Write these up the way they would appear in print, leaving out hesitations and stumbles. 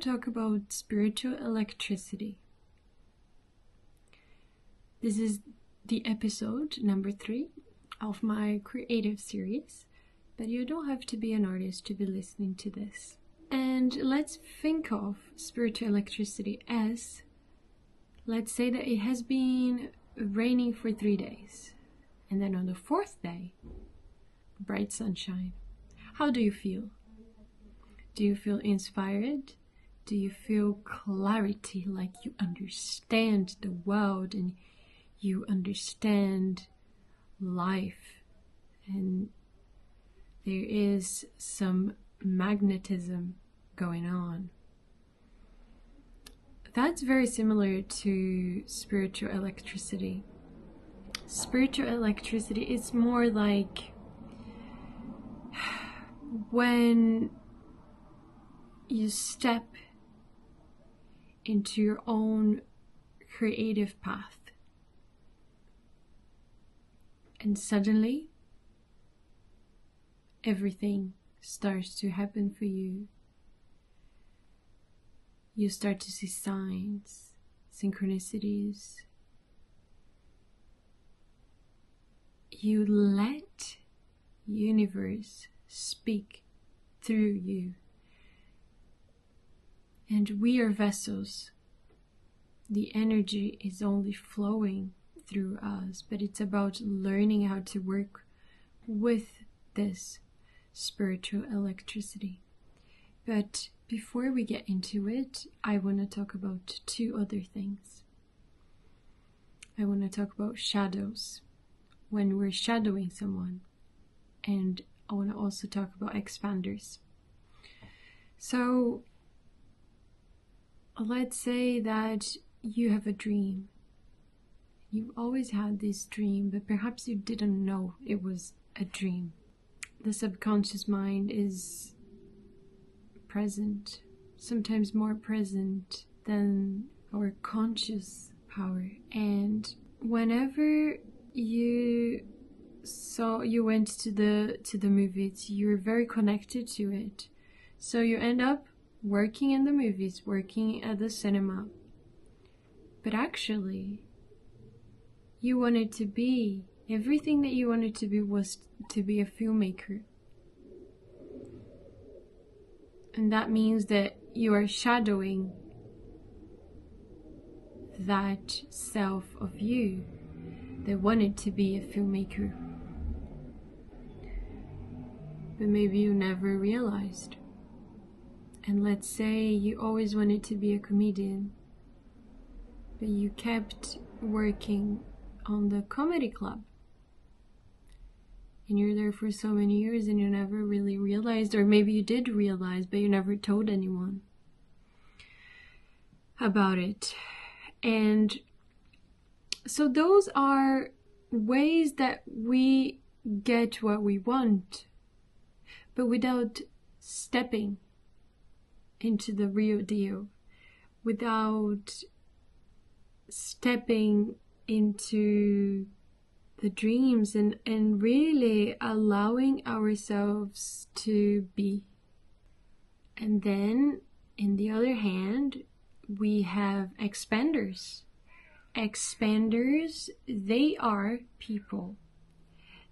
talk about spiritual electricity. This is the episode number 3 of my creative series, but you don't have to be an artist to be listening to this. And let's think of spiritual electricity as, let's say that it has been raining for 3 days, and then on the 4th day, bright sunshine. How do you feel? Do you feel inspired? Do you feel clarity, like you understand the world and you understand life, and there is some magnetism going on? That's very similar to spiritual electricity. Spiritual electricity is more like when you step into your own creative path and suddenly everything starts to happen for you. You start to see signs, synchronicities. You let universe speak through you. And we are vessels. The energy is only flowing through us, but it's about learning how to work with this spiritual electricity. But before we get into it, I want to talk about 2 other things. I want to talk about shadows, when we're shadowing someone, and I want to also talk about expanders. So let's say that you have a dream. You've always had this dream, but perhaps you didn't know it was a dream. The subconscious mind is present, sometimes more present than our conscious power. And whenever you went to the movies, you're very connected to it. So you end up working in the movies, working at the cinema. But actually, you wanted to be, everything that you wanted to be was to be a filmmaker. And that means that you are shadowing that self of you that wanted to be a filmmaker. But maybe you never realized. And let's say you always wanted to be a comedian, but you kept working on the comedy club. And you're there for so many years and you never really realized, or maybe you did realize, but you never told anyone about it. And so those are ways that we get what we want, but without stepping into the real deal, without stepping into the dreams and really allowing ourselves to be. And then, in the other hand, we have expanders. Expanders, they are people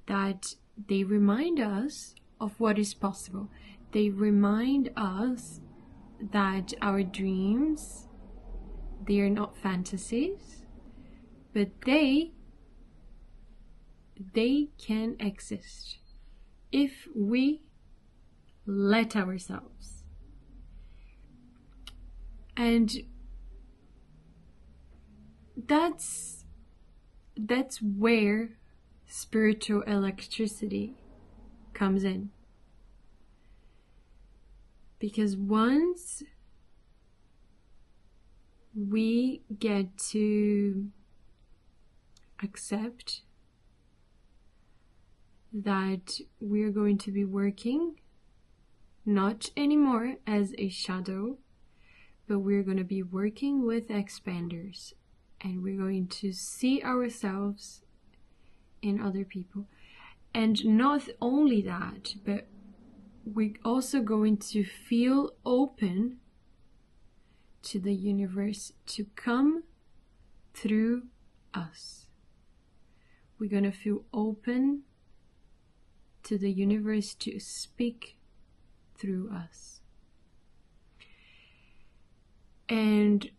that they remind us of what is possible. They remind us that our dreams, they are not fantasies, but they can exist if we let ourselves. And that's where spiritual electricity comes in. Because once we get to accept that we're going to be working not anymore as a shadow, but we're going to be working with expanders, and we're going to see ourselves in other people. And not only that, but we're also going to feel open to the universe to come through us. We're going to feel open to the universe to speak through us. And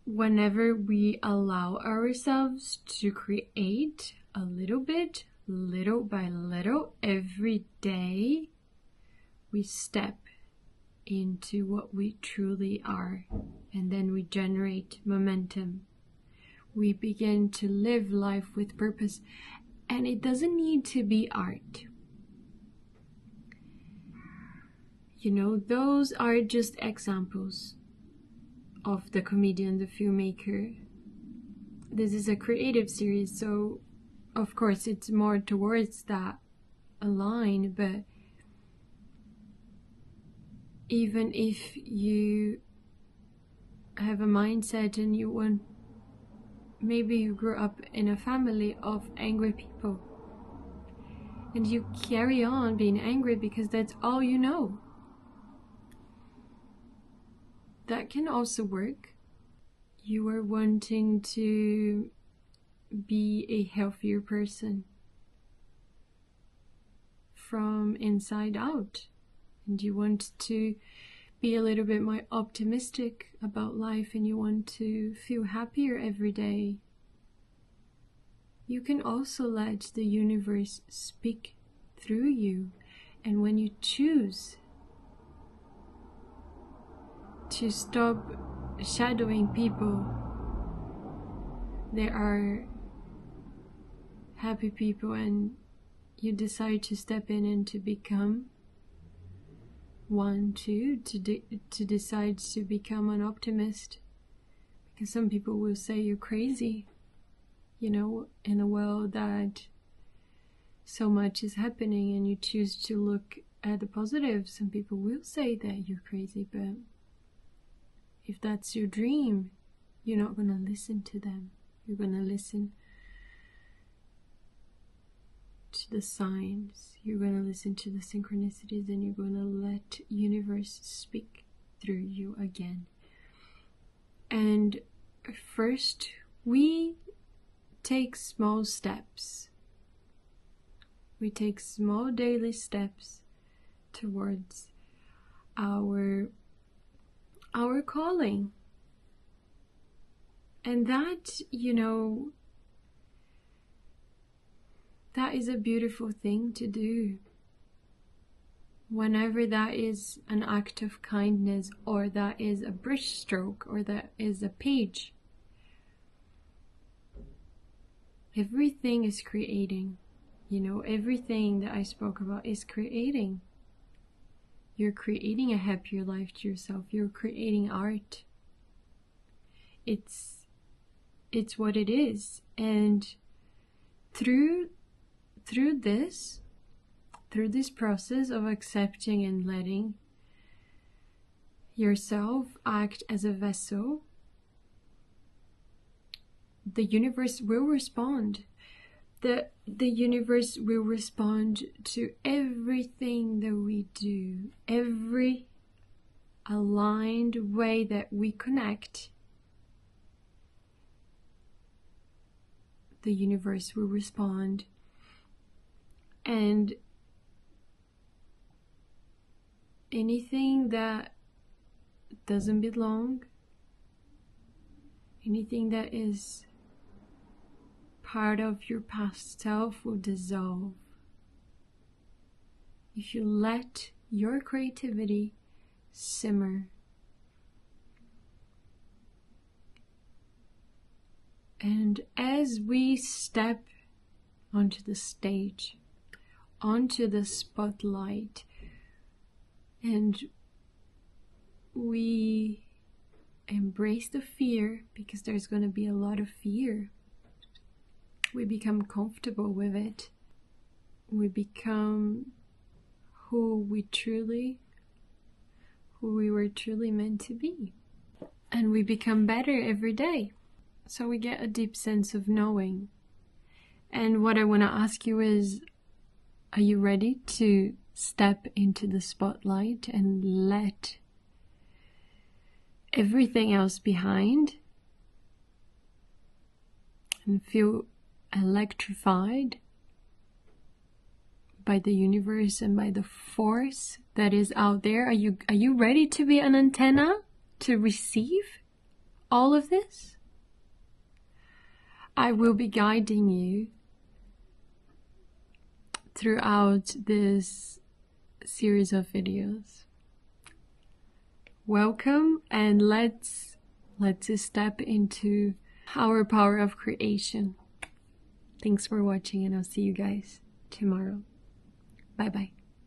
whenever we allow ourselves to create a little bit, little by little, every day, we step into what we truly are, and then we generate momentum. We begin to live life with purpose, and it doesn't need to be art. You know, those are just examples of the comedian, the filmmaker. This is a creative series, so of course it's more towards that line, but even if you have a mindset and you want, maybe you grew up in a family of angry people and you carry on being angry because that's all you know, that can also work. You are wanting to be a healthier person from inside out, and you want to be a little bit more optimistic about life, and you want to feel happier every day. You can also let the universe speak through you, and when you choose to stop shadowing people, there are happy people, and you decide to step in and to become one too, to decide to become an optimist, because some people will say you're crazy, you know, in a world that so much is happening, and you choose to look at the positive. Some people will say that you're crazy, but if that's your dream, you're not going to listen to them. You're going to listen to the signs, you're going to listen to the synchronicities, and you're going to let universe speak through you again. And first, we take small steps. We take small daily steps towards our calling. And that, you know, that is a beautiful thing to do. Whenever that is an act of kindness, or that is a brush stroke, or that is a page, everything is creating. You know, everything that I spoke about is creating. You're creating a happier life to yourself. You're creating art. It's what it is. And through this process of accepting and letting yourself act as a vessel, the universe will respond. The universe will respond to everything that we do, every aligned way that we connect. The universe will respond. And anything that doesn't belong, anything that is part of your past self, will dissolve if you let your creativity simmer. And as we step onto the stage, onto the spotlight, and we embrace the fear, because there's going to be a lot of fear, we become comfortable with it. We become who we were truly meant to be. And we become better every day. So we get a deep sense of knowing. And what I want to ask you is, are you ready to step into the spotlight and let everything else behind and feel electrified by the universe and by the force that is out there. Are you ready to be an antenna to receive all of this? I will be guiding you throughout this series of videos. Welcome, and let's step into our power of creation. Thanks for watching, and I'll see you guys tomorrow. Bye bye.